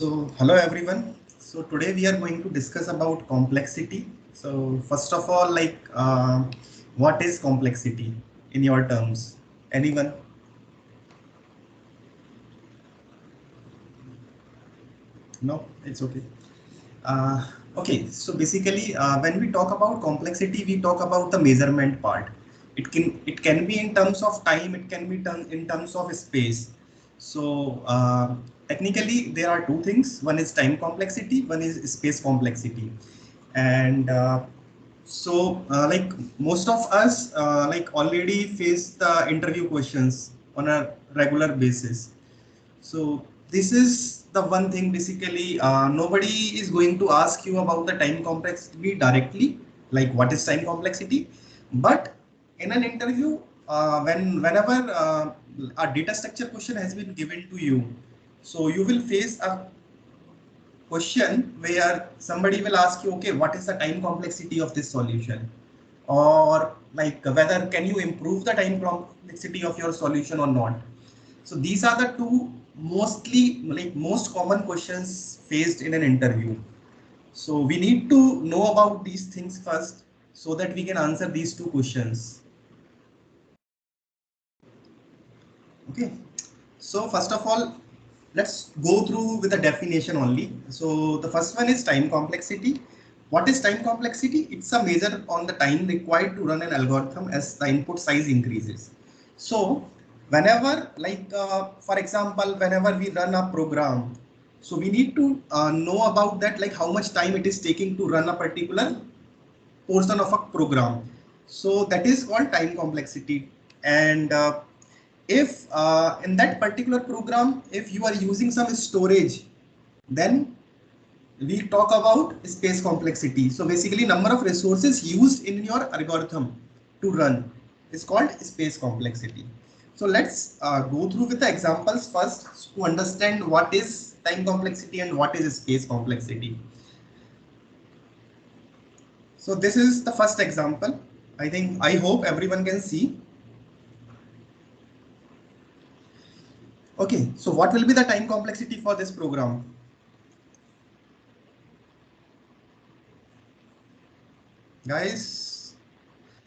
Hello everyone. So today we are going to discuss about complexity. So first of all, what is complexity in your terms? Anyone? No, it's okay. Okay, so basically, when we talk about complexity, we talk about the measurement part. It can be in terms of time. It can be done in terms of space. So technically, there are two things. One is time complexity. One is space complexity. And like most of us like already face the interview questions on a regular basis. So this is the one thing basically nobody is going to ask you about the time complexity directly, like what is time complexity. But in an interview, whenever a data structure question has been given to you, so you will face a question where somebody will ask you, okay, what is the time complexity of this solution? Or like whether can you improve the time complexity of your solution or not? So these are the two most common questions faced in an interview. So we need to know about these things first so that we can answer these two questions. Okay. So first of all, let's go through with a definition only. So the first one is time complexity. What is time complexity? It's a measure on the time required to run an algorithm as the input size increases. So whenever, for example, whenever we run a program, so we need to know about that, like how much time it is taking to run a particular portion of a program. So that is called time complexity. And if in that particular program, if you are using some storage, then we talk about space complexity. So basically number of resources used in your algorithm to run is called space complexity. So let's go through with the examples first to understand what is time complexity and what is space complexity. So this is the first example. I hope everyone can see. Okay, so what will be the time complexity for this program? Guys,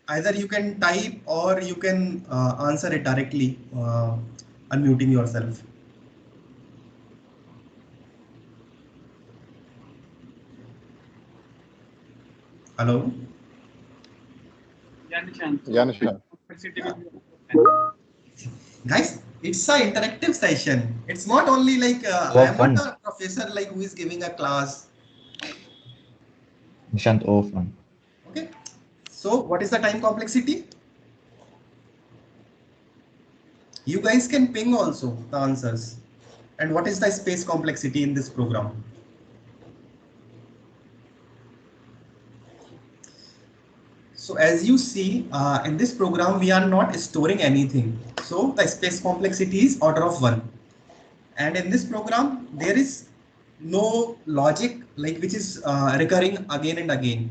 either you can type or you can answer it directly, unmuting yourself. Hello? Yeah, Nishant. Guys, it's a interactive session. It's not only like I am not Often, a professor like who is giving a class. Nishant, often. Okay. So what is the time complexity? You guys can ping also the answers. And what is the space complexity in this program? So as you see in this program, we are not storing anything. So the space complexity is order of 1. And in this program, there is no logic like which is recurring again and again.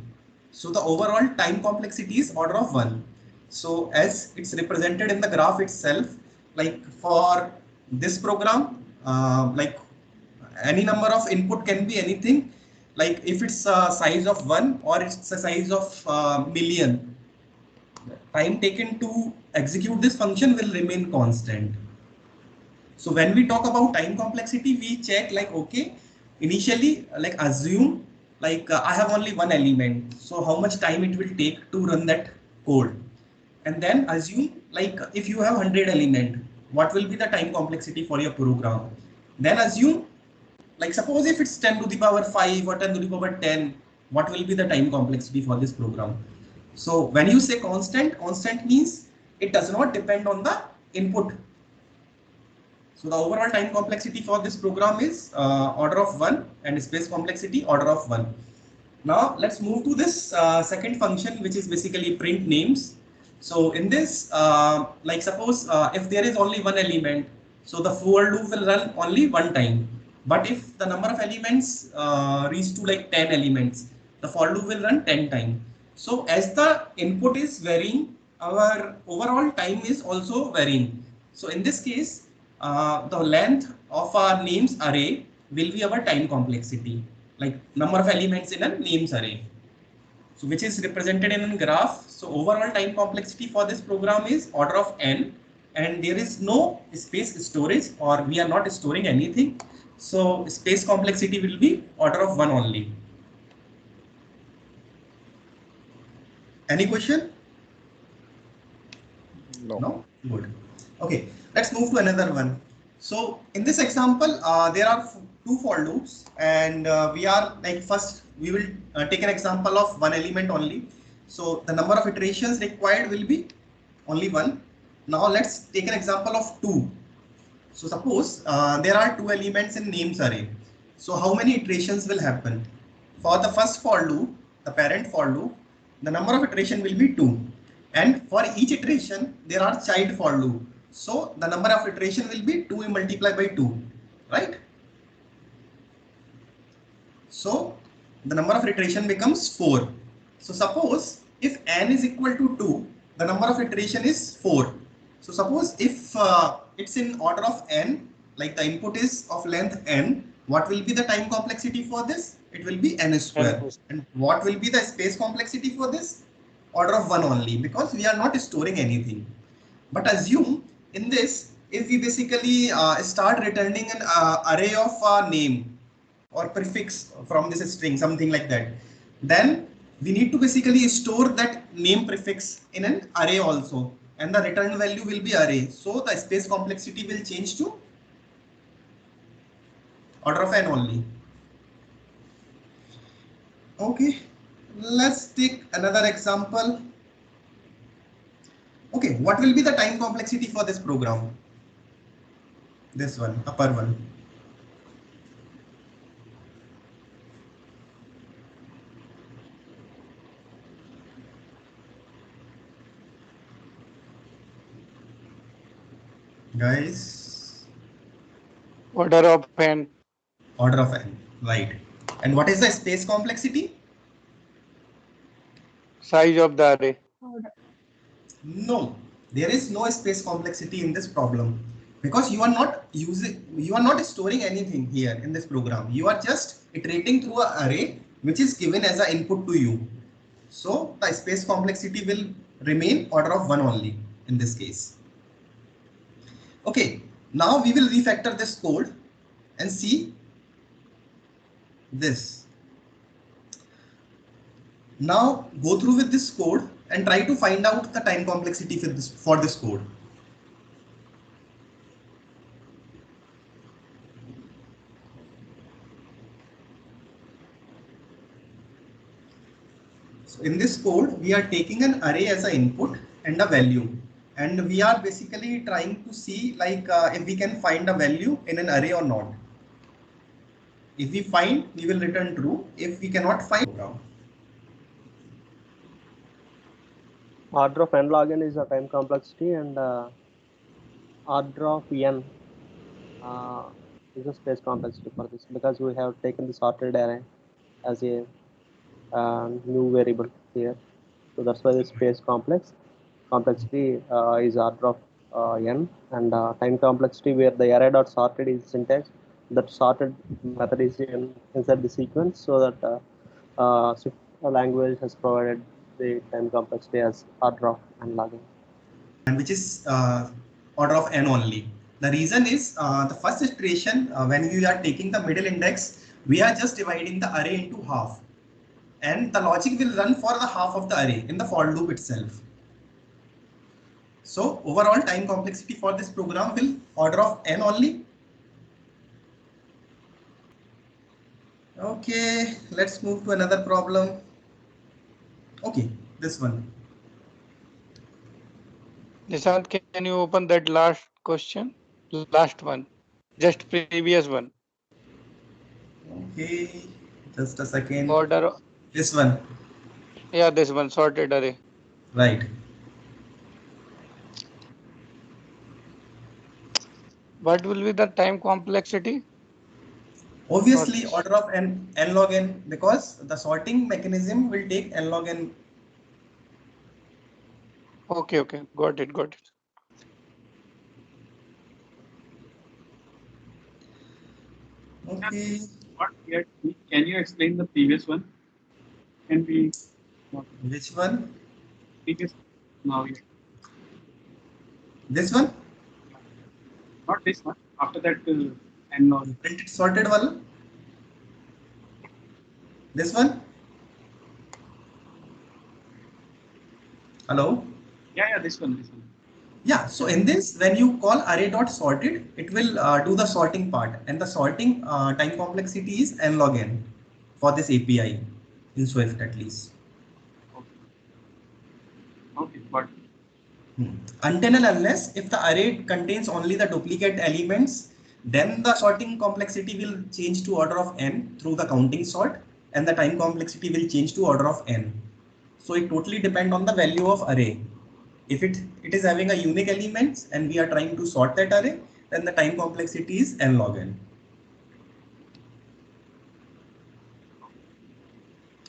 So the overall time complexity is order of 1. So as it's represented in the graph itself, like for this program, like any number of input can be anything. Like if it's a size of 1 or it's a size of million, time taken to execute this function will remain constant. So when we talk about time complexity, we check like, okay, initially like assume like I have only one element. So how much time it will take to run that code? And then assume like if you have 100 element, what will be the time complexity for your program? Then assume like suppose if it's 10 to the power 5 or 10 to the power 10, what will be the time complexity for this program? So when you say constant, constant means it does not depend on the input. So the overall time complexity for this program is order of 1 and space complexity order of 1. Now let's move to this second function, which is basically print names. So in this, like suppose if there is only one element, so the for loop will run only one time. But if the number of elements reach to like 10 elements, the for loop will run 10 times. So as the input is varying, our overall time is also varying. So in this case, the length of our names array will be our time complexity, like number of elements in a names array. So which is represented in a graph. So overall time complexity for this program is order of n, and there is no space storage, or we are not storing anything. So space complexity will be order of 1 only. Any question? No. No? Good. Okay, let's move to another one. So in this example, there are two for loops, and we are like, first we will take an example of one element only. So the number of iterations required will be only one. Now let's take an example of two. So suppose there are two elements in names array. So how many iterations will happen? For the first for loop, the parent for loop, the number of iteration will be 2. And for each iteration, there are child for loop. So the number of iteration will be 2 multiplied by 2, right? So the number of iteration becomes 4. So suppose if n is equal to 2, the number of iteration is 4. So suppose if it's in order of n, like the input is of length n, what will be the time complexity for this? It will be n square. And what will be the space complexity for this? Order of 1 only, because we are not storing anything. But assume in this, if we basically start returning an array of name or prefix from this string, something like that, then we need to basically store that name prefix in an array also, and the return value will be array. So the space complexity will change to order of n only. Okay, let's take another example. Okay, what will be the time complexity for this program? This one, upper one. Guys, Order of n. order of n, right? And what is the space complexity? Size of the array. No, there is no space complexity in this problem, because you are not storing anything here in this program. You are just iterating through an array which is given as an input to you. So the space complexity will remain order of 1 only in this case. Okay, now we will refactor this code and see this. Now go through with this code and try to find out the time complexity for this code. So in this code, we are taking an array as an input and a value, and we are basically trying to see like if we can find a value in an array or not. If we find, we will return true. If we cannot find, Order of n log n is the time complexity, and order of n is the space complexity for this, because we have taken the sorted array as a new variable here. So that's why the space complexity is order of n, and time complexity, where the array dot sorted is syntax. That sorted method is inside the sequence, so that Swift language has provided the time complexity as order of n log n. and which is order of n only. The reason is the first iteration, when we are taking the middle index, we are just dividing the array into half, and the logic will run for the half of the array in the for loop itself. So overall time complexity for this program will order of n only. Okay, let's move to another problem. Okay, this one. Nishant, can you open that last question? Last one. Just previous one. Okay, just a second. Order. This one. Yeah, this one, sorted array. Right. What will be the time complexity? Obviously order of n log n, because the sorting mechanism will take n log n. Okay, got it. Okay. Not yet. Can you explain the previous one? Can we? Which one? Previous. Now, yes. This one? Not this one. After that, and not. Printed sorted one? This one? Hello? Yeah, this one. This one. Yeah, so in this, when you call array.sorted, it will do the sorting part, and the sorting time complexity is n log n for this API in Swift at least. Okay, but Until and unless if the array contains only the duplicate elements, then the sorting complexity will change to order of n through the counting sort, and the time complexity will change to order of n. So it totally depends on the value of array. If it is having a unique elements and we are trying to sort that array, then the time complexity is n log n.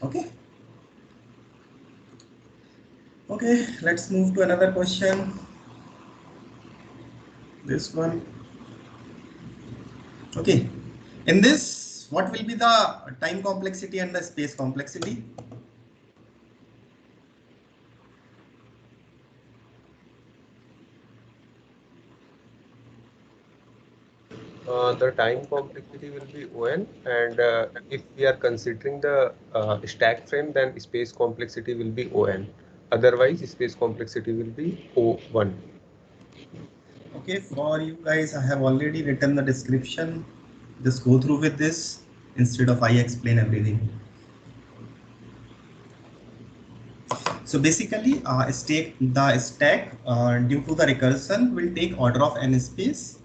Okay. Okay, let's move to another question. This one. Okay. In this, what will be the time complexity and the space complexity? The time complexity will be O(n), and if we are considering the stack frame, then space complexity will be O(n). Otherwise, space complexity will be O(1). Okay, for you guys, I have already written the description. Just go through with this instead of I explain everything. So basically, the stack due to the recursion will take order of n space.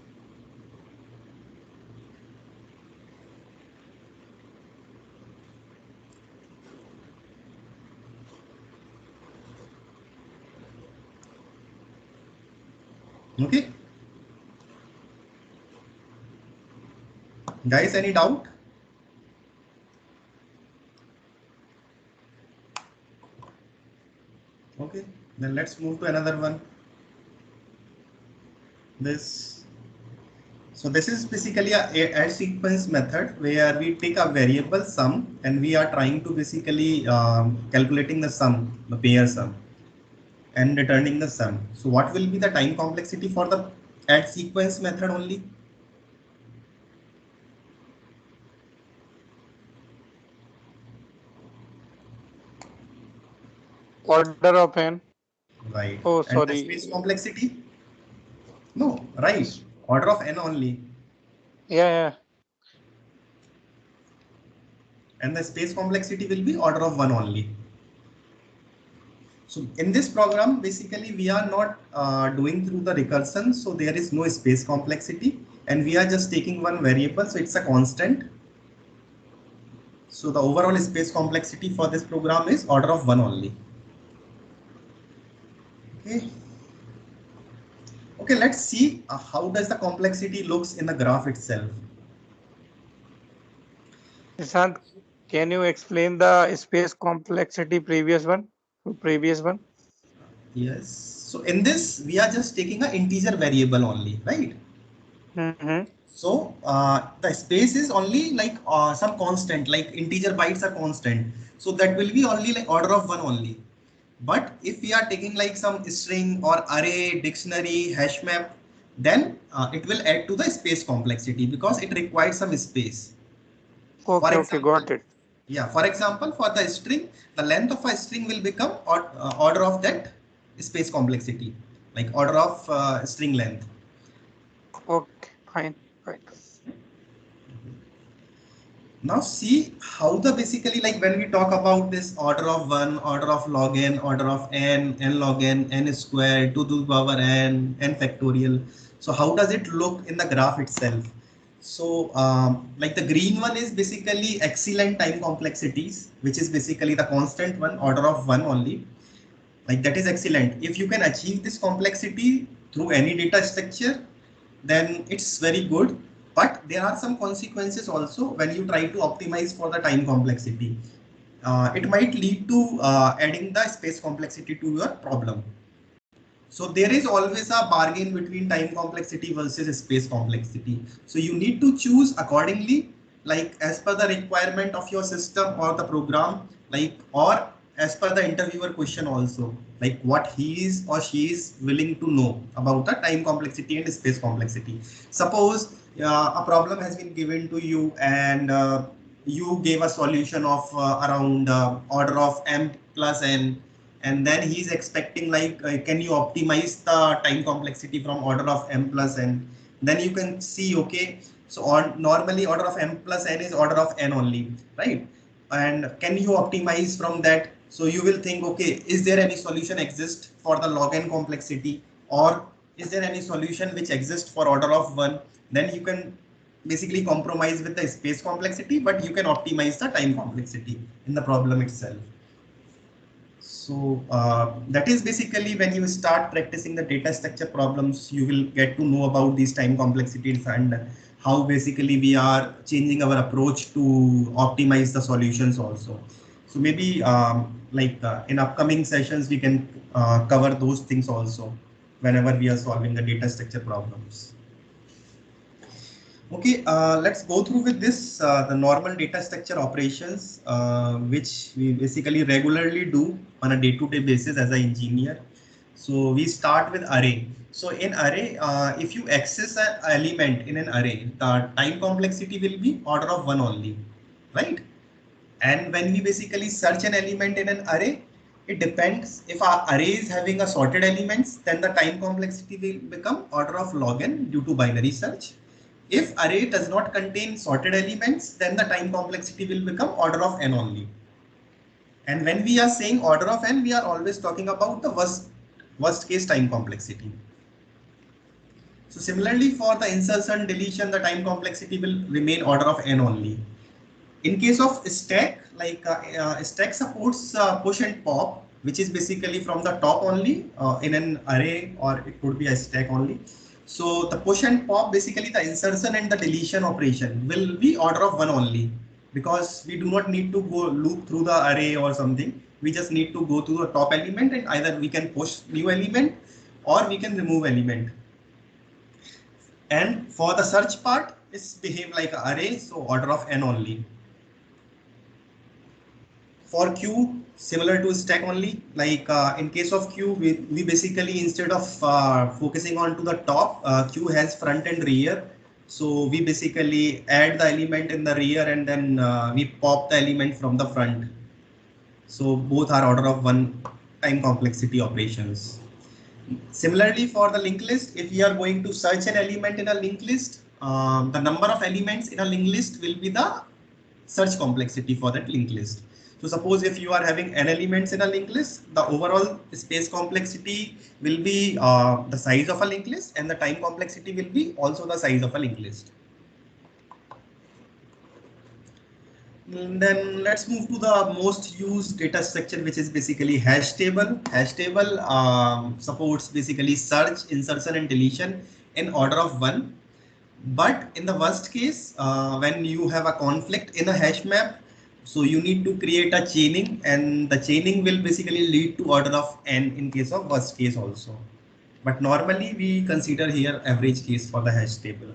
Okay. Guys, any doubt? Okay, then let's move to another one. So this is basically a add sequence method where we take a variable sum and we are trying to basically calculating the sum, the pair sum, and returning the sum. So what will be the time complexity for the add sequence method only? Order of n. Right. Oh, And the sorry. space complexity? No, right. Order of n only. Yeah. And the space complexity will be order of 1 only. So in this program, basically we are not doing through the recursion. So there is no space complexity and we are just taking one variable. So it's a constant. So the overall space complexity for this program is order of 1 only. Okay. Okay, let's see how does the complexity looks in the graph itself. Nishant, can you explain the space complexity previous one? Yes. So in this, we are just taking an integer variable only, right? Mm-hmm. So the space is only like some constant, like integer bytes are constant. So that will be only like order of 1 only. But if we are taking like some string or array, dictionary, hash map, then it will add to the space complexity because it requires some space. For Okay, example, got it. yeah, for example, for the string, the length of a string will become order of that space complexity, like order of string length. Okay, fine. Now see how the basically like when we talk about this order of 1, order of log n, order of n log n squared, 2 to the power n factorial. So how does it look in the graph itself? So like the green one is basically excellent time complexities, which is basically the constant one, order of 1 only. Like that is excellent. If you can achieve this complexity through any data structure, then it's very good. But there are some consequences also when you try to optimize for the time complexity. It might lead to adding the space complexity to your problem. So there is always a bargain between time complexity versus space complexity. So you need to choose accordingly like as per the requirement of your system or the program, like, or as per the interviewer question also, like what he is or she is willing to know about the time complexity and space complexity. Suppose a problem has been given to you and you gave a solution of around order of m plus n, and then he's expecting like can you optimize the time complexity from order of m plus n. Then you can see, okay, so on normally order of m plus n is order of n only, right? And can you optimize from that? So you will think, okay, is there any solution exist for the log n complexity, or is there any solution which exists for order of 1? Then you can basically compromise with the space complexity, but you can optimize the time complexity in the problem itself. So that is basically when you start practicing the data structure problems, you will get to know about these time complexities and how basically we are changing our approach to optimize the solutions also. So maybe in upcoming sessions, we can cover those things also whenever we are solving the data structure problems. Okay, let's go through with this, the normal data structure operations, which we basically regularly do on a day-to-day basis as an engineer. So we start with array. So in array, if you access an element in an array, the time complexity will be order of 1 only, right? And when we basically search an element in an array, it depends. If our array is having a sorted elements, then the time complexity will become order of log n due to binary search. If array does not contain sorted elements, then the time complexity will become order of n only. And when we are saying order of n, we are always talking about the worst case time complexity. So similarly, for the insertion deletion, the time complexity will remain order of n only. In case of stack, like stack supports push and pop, which is basically from the top only in an array, or it could be a stack only. So the push and pop, basically the insertion and the deletion operation will be order of 1 only, because we do not need to go loop through the array or something. We just need to go to the top element, and either we can push new element or we can remove element. And for the search part, it's behave like an array, so order of n only. For queue, similar to stack only, like in case of queue, we basically, instead of focusing on to the top, queue has front and rear. So we basically add the element in the rear and then we pop the element from the front. So both are order of 1 time complexity operations. Similarly, for the linked list, if we are going to search an element in a linked list, the number of elements in a linked list will be the search complexity for that linked list. So suppose if you are having n elements in a linked list, the overall space complexity will be the size of a linked list, and the time complexity will be also the size of a linked list. And then let's move to the most used data structure, which is basically hash table. Hash table supports basically search, insertion, and deletion in order of 1. But in the worst case, when you have a conflict in a hash map, so you need to create a chaining, and the chaining will basically lead to order of n in case of worst case also. But normally we consider here average case for the hash table.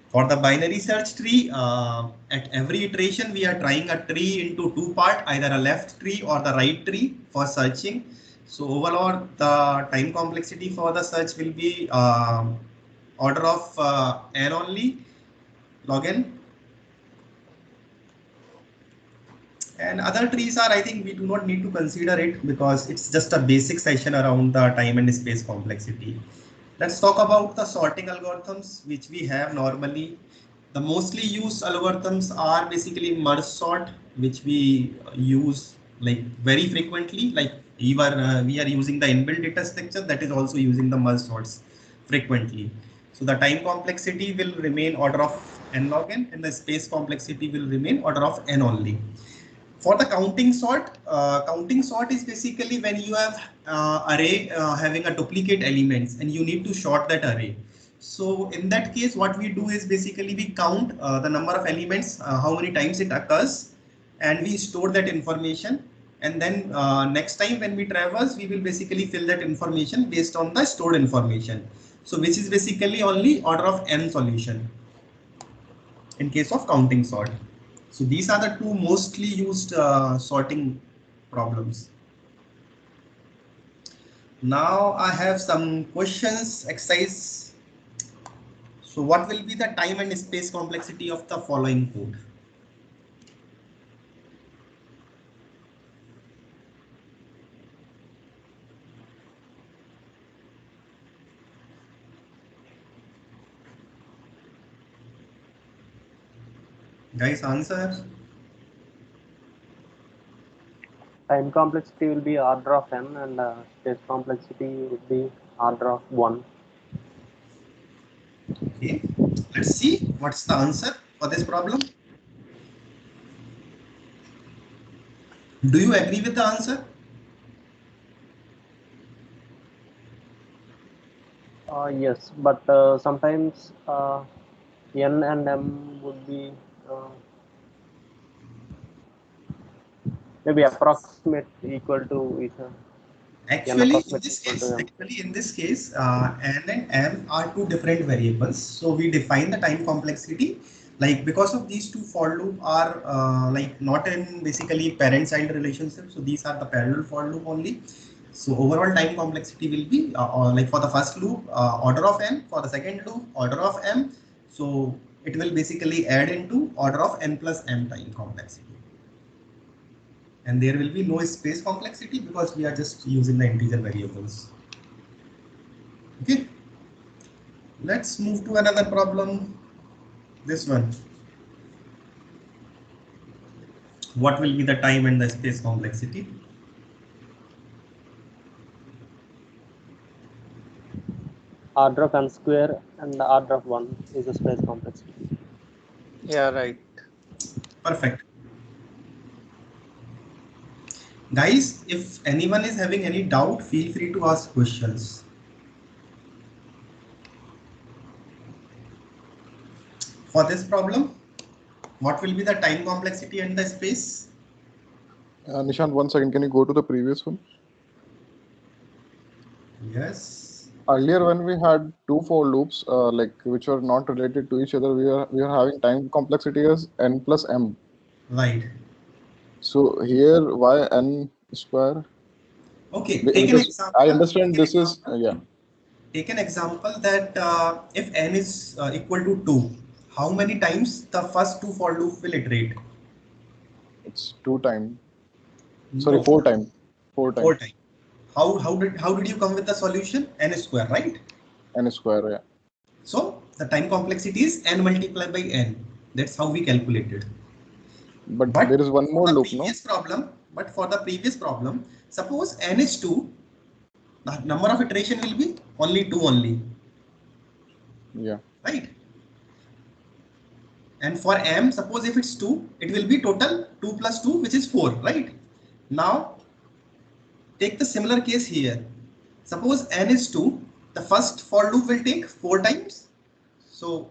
For the binary search tree, at every iteration we are trying a tree into 2 parts, either a left tree or the right tree for searching. So overall, the time complexity for the search will be order of n only, log n. And other trees are, I think we do not need to consider it because it's just a basic session around the time and space complexity. Let's talk about the sorting algorithms, which we have normally. The mostly used algorithms are basically merge sort, which we use like very frequently. Like we are using the inbuilt data structure that is also using the merge sorts frequently. So the time complexity will remain order of n log n, and the space complexity will remain order of n only. For the counting sort is basically when you have array having a duplicate elements and you need to sort that array. So in that case, what we do is basically we count the number of elements, how many times it occurs, and we store that information. And then next time when we traverse, we will basically fill that information based on the stored information. So which is basically only order of n solution. in case of counting sort. So these are the two mostly used sorting problems. Now I have some questions, exercise. So what will be the time and space complexity of the following code? Guys, answer. Time complexity will be order of n, and space complexity would be order of 1. Okay, let's see what's the answer for this problem. Do you agree with the answer? Yes, but sometimes n and m would be maybe approximate equal to each other. Actually, in this case, n and m are two different variables. So we define the time complexity, like because of these two for loop are like not in basically parent-child relationship. So these are the parallel for loop only. So overall time complexity will be like for the first loop order of n, for the second loop order of m. So it will basically add into order of n plus m time complexity. And there will be no space complexity because we are just using the integer variables. Okay, let's move to another problem. This one. What will be the time and the space complexity? Order of n square and the order of 1 is the space complexity. Yeah, right. Perfect. Guys, if anyone is having any doubt, feel free to ask questions. For this problem, what will be the time complexity and the space? Nishant, 1 second, can you go to the previous one? Yes. Earlier, when we had two for loops, like which were not related to each other, we are having time complexity as n plus m. Right. So here, why n square? Okay. Take an example. I understand this is yeah. Take an example that if n is equal to 2, how many times the first two for loop will iterate? It's 2 times. No. Sorry, 4 times. 4 times. 4 times. How did you come with the solution? N square, right? N square, yeah. So the time complexity is n multiplied by n. That's how we calculated. But there is one more loop, no? But for the previous problem, suppose n is 2, the number of iteration will be only 2 only. Yeah. Right? And for m, suppose if it's 2, it will be total 2 plus 2, which is 4, right? Now, take the similar case here. Suppose n is 2, the first for loop will take 4 times. So,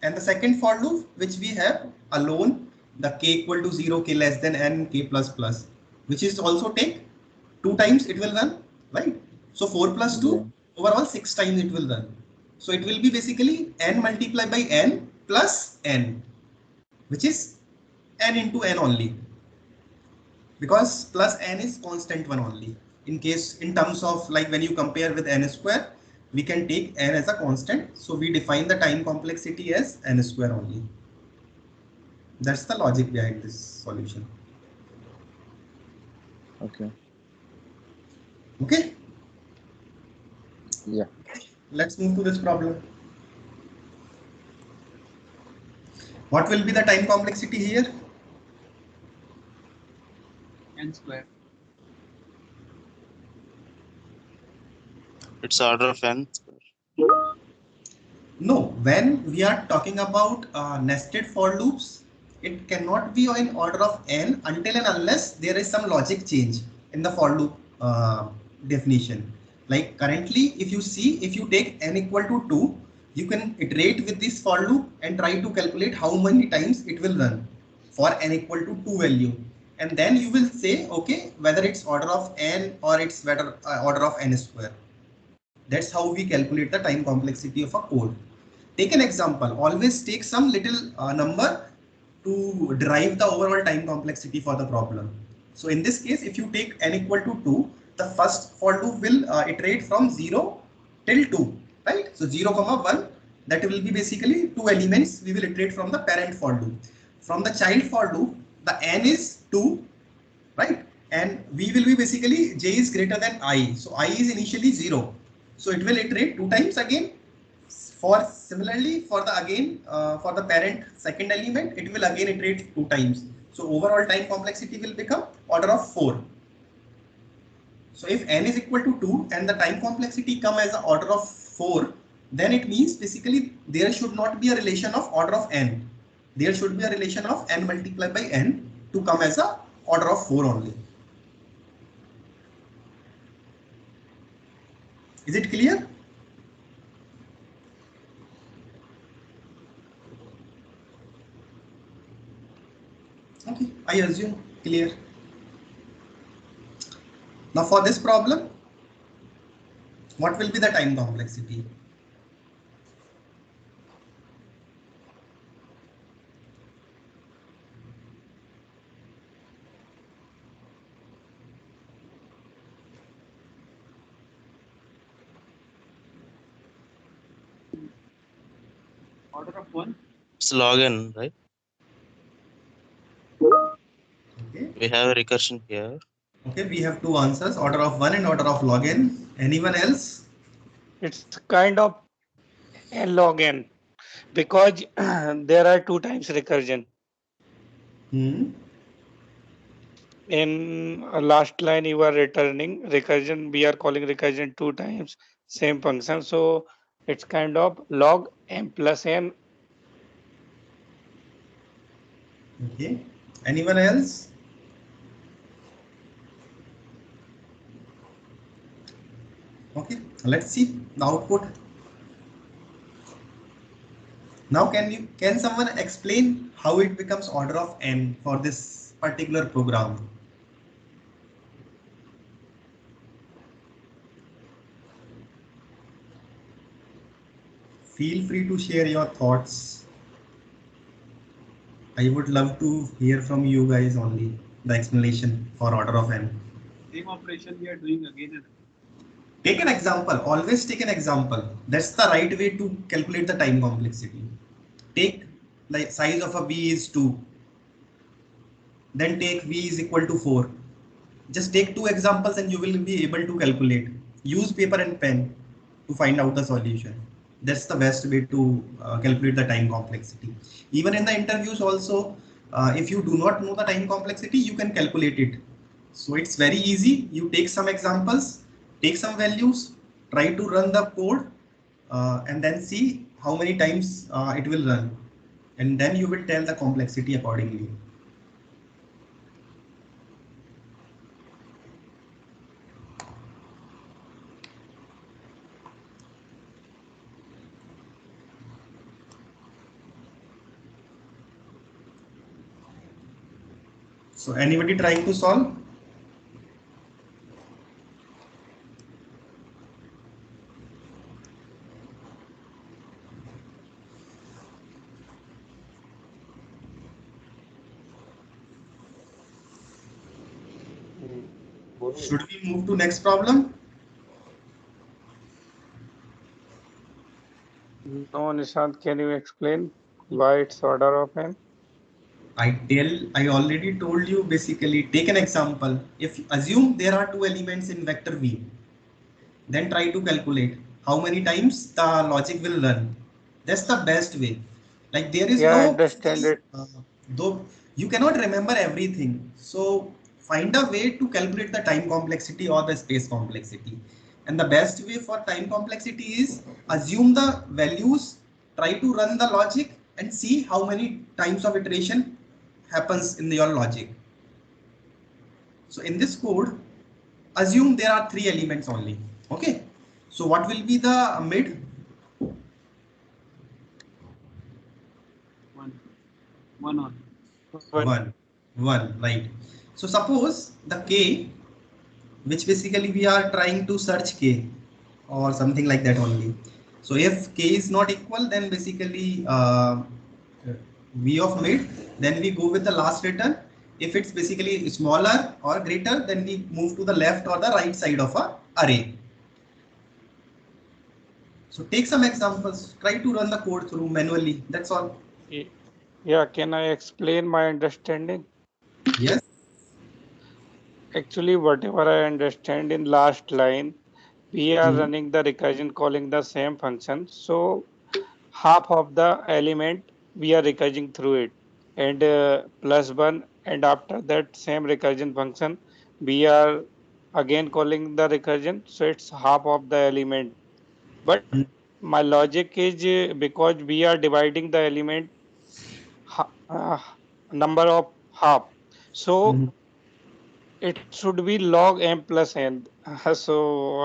and the second for loop, which we have alone, the k equal to 0, k less than n, k plus plus, which is also take 2 times it will run, right? So 4 plus 2, yeah. Overall 6 times it will run. So it will be basically n multiplied by n plus n, which is n into n only, because plus n is constant one only. In terms of like when you compare with n square, we can take n as a constant. So we define the time complexity as n square only. That's the logic behind this solution. Okay. Okay. Yeah. Let's move to this problem. What will be the time complexity here? N square. It's order of n. No, when we are talking about nested for loops, it cannot be in order of n until and unless there is some logic change in the for loop definition. Like currently, if you see, if you take n equal to 2, you can iterate with this for loop and try to calculate how many times it will run for n equal to 2 value. And then you will say, okay, whether it's order of n or it's order of n square. That's how we calculate the time complexity of a code. take an example. Always take some little number to derive the overall time complexity for the problem. So in this case, if you take n equal to 2, the first for loop will iterate from 0 till 2, right? So 0, 1, that will be basically 2 elements we will iterate from the parent for loop. From the child for loop, the n is 2, right? And we will be basically j is greater than I. So I is initially 0. So it will iterate 2 times again. For similarly for the again for the parent second element, it will again iterate 2 times. So overall time complexity will become order of 4. So if n is equal to 2 and the time complexity come as an order of 4, then it means basically there should not be a relation of order of n. There should be a relation of n multiplied by n to come as a order of 4 only. Is it clear? Okay, I assume clear. Now for this problem, what will be the time complexity? Order of 1. It's log n, right? Okay. We have a recursion here. Okay, we have two answers, order of 1 and order of log n. Anyone else? It's kind of n log n because there are 2 times recursion. In last line you are returning recursion, we are calling recursion 2 times same function, so it's kind of log m plus n. Okay, anyone else? Okay, let's see the output. Now can someone explain how it becomes order of n for this particular program? Feel free to share your thoughts. I would love to hear from you guys only the explanation for order of n. Same operation we are doing again and again. Take an example, always take an example. That's the right way to calculate the time complexity. Take the size of a V is 2. Then take V is equal to 4. Just take 2 examples and you will be able to calculate. Use paper and pen to find out the solution. That's the best way to calculate the time complexity. Even in the interviews also, if you do not know the time complexity, you can calculate it. So it's very easy. You take some examples, take some values, try to run the code, and then see how many times it will run. And then you will tell the complexity accordingly. So anybody trying to solve? Should we move to next problem? No, Nishant, can you explain why it's order of n? I already told you, basically take an example. If assume there are 2 elements in vector V, then try to calculate how many times the logic will run. That's the best way. Like there is Yeah, I no, understand it. though you cannot remember everything. So find a way to calculate the time complexity or the space complexity. And the best way for time complexity is assume the values, try to run the logic and see how many times of iteration happens in your logic. So in this code, assume there are 3 elements only. Okay. So what will be the mid? 1 on. 1, right. So suppose the k, which basically we are trying to search k or something like that only. So if k is not equal, then basically v of mid, then we go with the last return. If it's basically smaller or greater, then we move to the left or the right side of a array. So take some examples, try to run the code through manually, that's all. Yeah, can I explain my understanding? Yes. Actually, whatever I understand in last line, we are Hmm. running the recursion calling the same function. So half of the element we are recursing through it, and plus one, and after that same recursion function we are again calling the recursion, so it's half of the element. But my logic is because we are dividing the element ha- uh, number of half, so Hmm. it should be log m plus n. So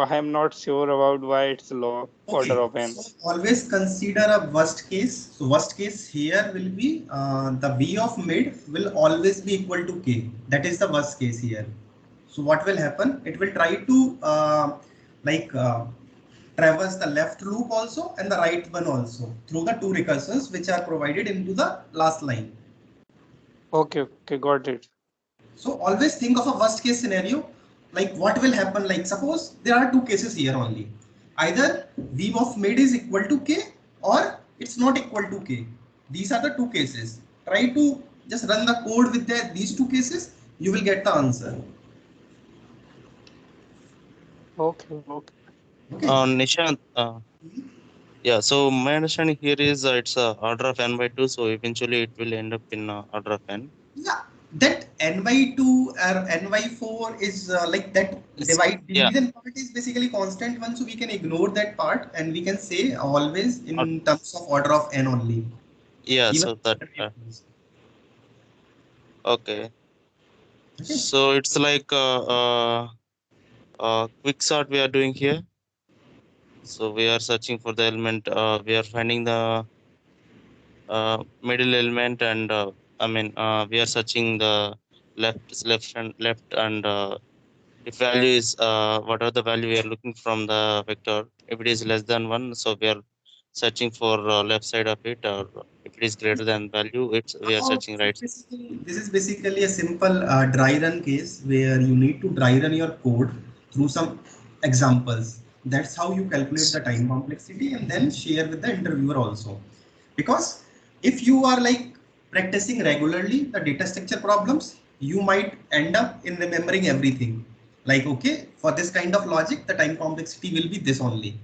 I am not sure about why it's log order Okay, of n. so always consider a worst case. So worst case here will be the v of mid will always be equal to k. That is the worst case here. So what will happen? It will try to like traverse the left loop also and the right one also through the two recursions which are provided into the last line. Okay, got it. So always think of a worst case scenario, like what will happen, like suppose there are two cases here only. Either v of mid is equal to k or it's not equal to k. These are the two cases. Try to just run the code with these two cases, you will get the answer. Okay. Okay. Nishant, yeah, so my understanding here is it's order of n by 2, so eventually it will end up in order of n. Yeah, that n by 2 or n by 4 is like that Yeah, division part is basically constant one, so we can ignore that part and we can say always uh, in terms of order of n only. yeah, Even so that, okay. okay. So it's like quick sort we are doing here. So we are searching for the element, we are finding the middle element, and we are searching the left and if value is whatever the value we are looking from the vector, if it is less than 1, so we are searching for left side of it, or if it is greater than value, it's we are Now, searching right. this is basically a simple dry run case where you need to dry run your code through some examples. That's how you calculate the time complexity and then share with the interviewer also. Because if you are like practicing regularly the data structure problems, you might end up in remembering everything. Like, okay, for this kind of logic, the time complexity will be this only,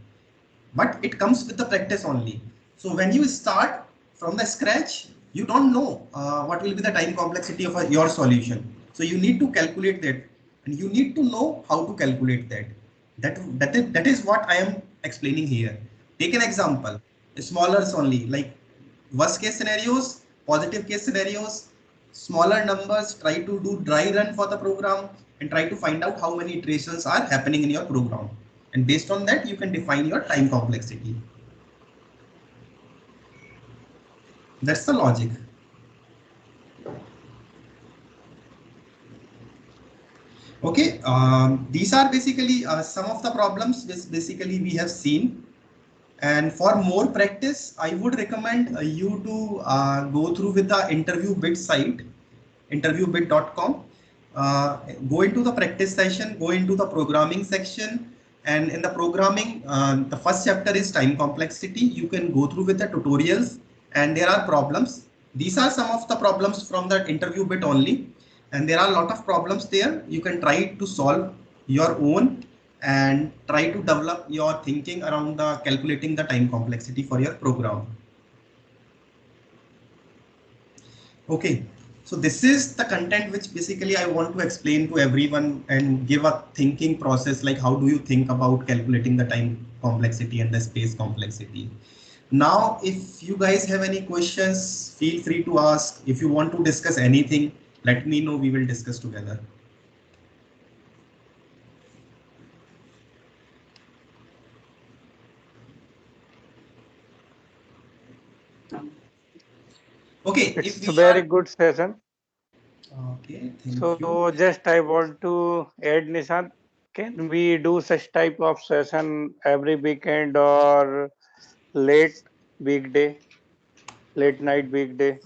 but it comes with the practice only. So when you start from the scratch, you don't know what will be the time complexity of your solution. So you need to calculate that, and you need to know how to calculate that. That is what I am explaining here. Take an example, smaller only, like worst case scenarios, positive case scenarios, smaller numbers. Try to do dry run for the program and try to find out how many iterations are happening in your program, and based on that you can define your time complexity. That's the logic. Okay, these are basically some of the problems which basically we have seen, and for more practice I would recommend you to go through with the InterviewBit site, interviewbit.com. Go into the practice session, go into the programming section, and in the programming, the first chapter is time complexity. You can go through with the tutorials, and there are problems. These are some of the problems from the interview bit only, and there are a lot of problems there. You can try to solve your own and try to develop your thinking around the calculating the time complexity for your program. Okay, so this is the content which basically I want to explain to everyone and give a thinking process, like how do you think about calculating the time complexity and the space complexity. Now, if you guys have any questions, feel free to ask. If you want to discuss anything, let me know, we will discuss together. Okay, if It's a we very are, good session. okay, thank you. So just I want to add, Nishant, can we do such type of session every weekend, or late weekday, late night weekday.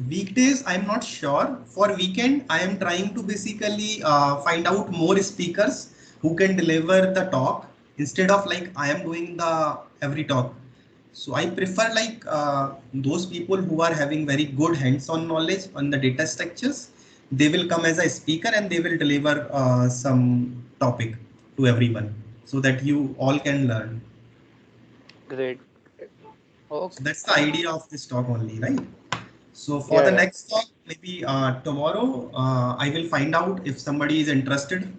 Weekdays, I'm not sure. For weekend, I am trying to basically find out more speakers who can deliver the talk instead of like I am doing the every talk. So I prefer like those people who are having very good hands-on knowledge on the data structures. They will come as a speaker and they will deliver some topic to everyone so that you all can learn. Great. So Okay. that's the idea of this talk only, right? So for Yeah, the yeah. next talk, maybe tomorrow, I will find out if somebody is interested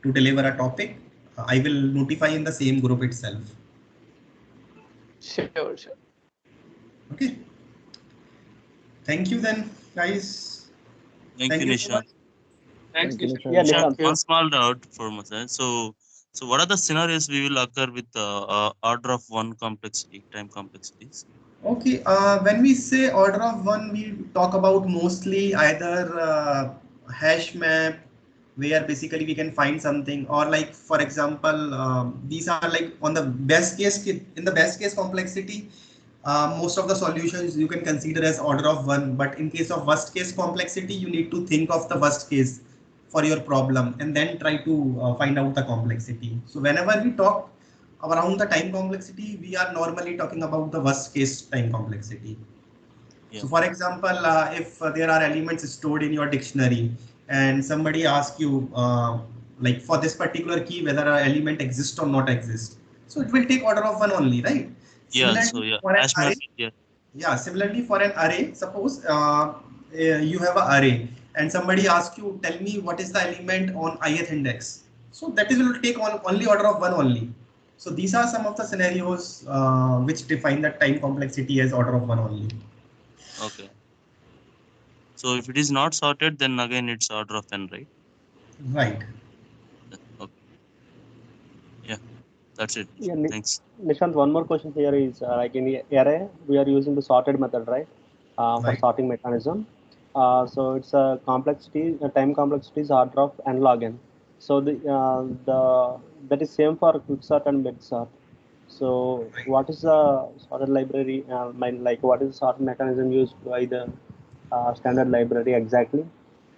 to deliver a topic. I will notify in the same group itself. Sure, sure. Okay. Thank you then, guys. Thank Thank you, you so much. Nishan. Thanks, Thank you, Nishan. Yeah, Nishant. Nishan, Nishant. Thank one you. small doubt from my side. So what are the scenarios we will occur with order of one complexity, time complexities? Okay. When we say order of one, we talk about mostly either hash map, where basically we can find something, or like for example, these are like on the best case in the best case complexity. Most of the solutions you can consider as order of one, but in case of worst case complexity, you need to think of the worst case for your problem and then try to find out the complexity. So whenever we talk around the time complexity, we are normally talking about the worst case time complexity. Yeah. So for example, if there are elements stored in your dictionary and somebody asks you like for this particular key whether an element exists or not exist, so it will take order of one only, right? Yeah. So Similarly yeah, for an hash map. array, Yeah. yeah, similarly for an array, suppose you have an array and somebody asks you, tell me what is the element on ith index. So that is will take on only order of one only. So these are some of the scenarios which define the time complexity as order of one only. Okay. So if it is not sorted, then again it's order of n, right? Right. Okay. Yeah. That's it. Yeah, Thanks. Nishant, one more question here is like in the array, we are using the sorted method, right? For Right. sorting mechanism. So it's a complexity, time complexity is order of n log n. So the that is same for quicksort and midsort. So what is the sorted library? Like what is the sorting mechanism used by the standard library exactly?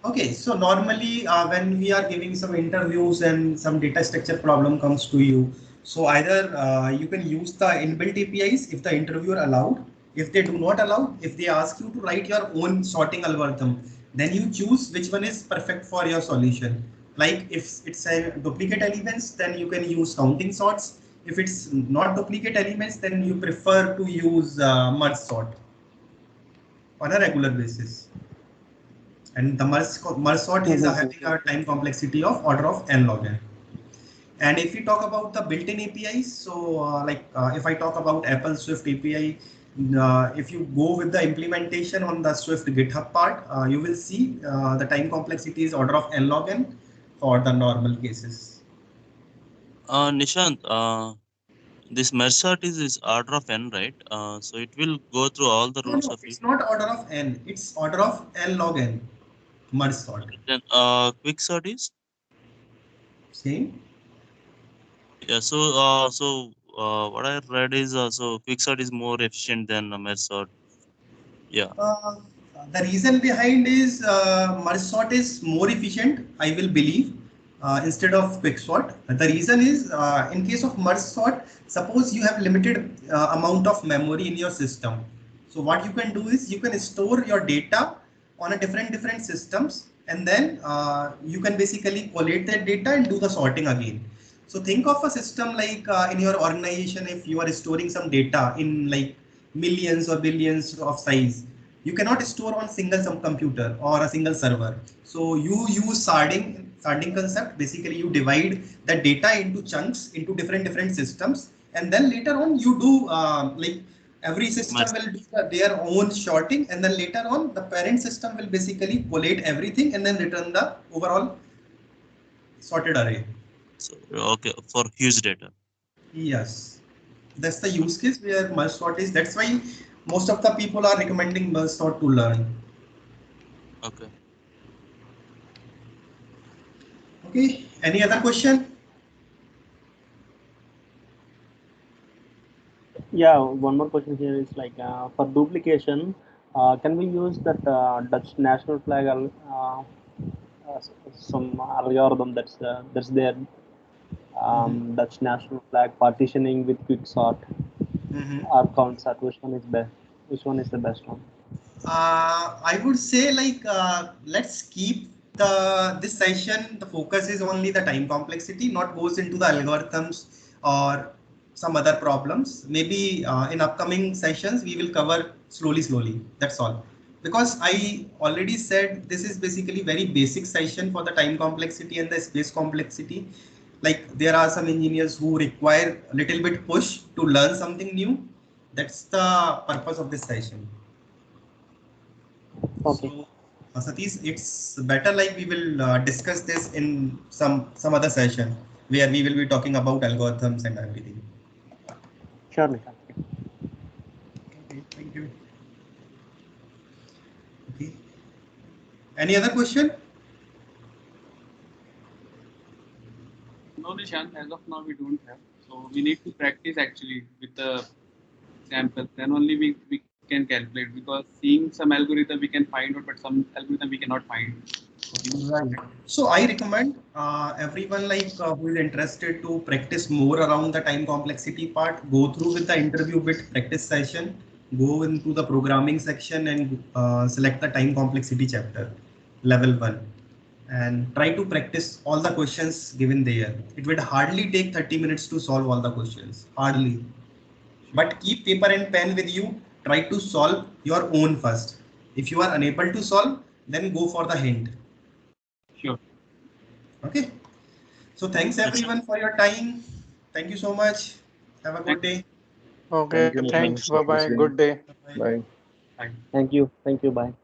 Okay, so normally when we are giving some interviews and some data structure problem comes to you, so either you can use the inbuilt APIs if the interviewer allowed. If they do not allow, if they ask you to write your own sorting algorithm, then you choose which one is perfect for your solution. Like if it's a duplicate elements, then you can use counting sorts. If it's not duplicate elements, then you prefer to use merge sort on a regular basis. And the merge sort is Mm-hmm. having a time complexity of order of n log n. And if we talk about the built-in APIs, so if I talk about Apple Swift API, if you go with the implementation on the Swift GitHub part, you will see the time complexity is order of n log n for the normal cases. Nishant, this merge sort is order of n, right? So it will go through all the No, rules no, of it. it's not order of n, it's order of n log n, merge sort. Then quick sort is. Same. Yeah. What I read is so quick sort is more efficient than a merge sort. Yeah. Uh, the reason behind is merge sort is more efficient, I will believe, instead of quick sort. The reason is in case of merge sort, suppose you have limited amount of memory in your system. So what you can do is you can store your data on a different systems, and then you can basically collate that data and do the sorting again. So think of a system like in your organization, if you are storing some data in like millions or billions of size, you cannot store on single some computer or a single server. So you use sarding concept. Basically, you divide the data into chunks into different systems, and then later on you do like every system Merge. will do their own sorting, and then later on the parent system will basically collate everything and then return the overall sorted array. So okay, for huge data. Yes, that's the use case where merge sort is. That's why most of the people are recommending merge sort to learn. Okay. Okay, any other question? Yeah, one more question here is like for duplication, can we use that Dutch national flag some algorithm that's there, Dutch national flag partitioning with quick sort or count sort? Which one is best? Which one is the best one? I would say like let's keep this session. The focus is only the time complexity, not goes into the algorithms or some other problems. Maybe in upcoming sessions we will cover slowly. That's all. Because I already said this is basically very basic session for the time complexity and the space complexity. Like there are some engineers who require a little bit push to learn something new. That's the purpose of this session. Okay. So, Satish, it's better like we will discuss this in some other session where we will be talking about algorithms and everything. Surely. Okay, thank you. Okay. Any other question? No, Nishant, as of now we don't have. So we need to practice actually with the sample. Then only we can calculate, because seeing some algorithm we can find out, but some algorithm we cannot find. Right. So I recommend everyone like who is interested to practice more around the time complexity part, go through with the interview bit practice session, go into the programming section and select the time complexity chapter, level 1. And try to practice all the questions given there. It would hardly take 30 minutes to solve all the questions, hardly. But keep paper and pen with you. Try to solve your own first. If you are unable to solve, then go for the hint. Sure. Okay. So thanks everyone for your time. Thank you so much. Have a good day. Okay, Thank you, thanks. Nishant. Bye bye. Good day. Bye. Bye. Bye. Thank you. Thank you. Bye.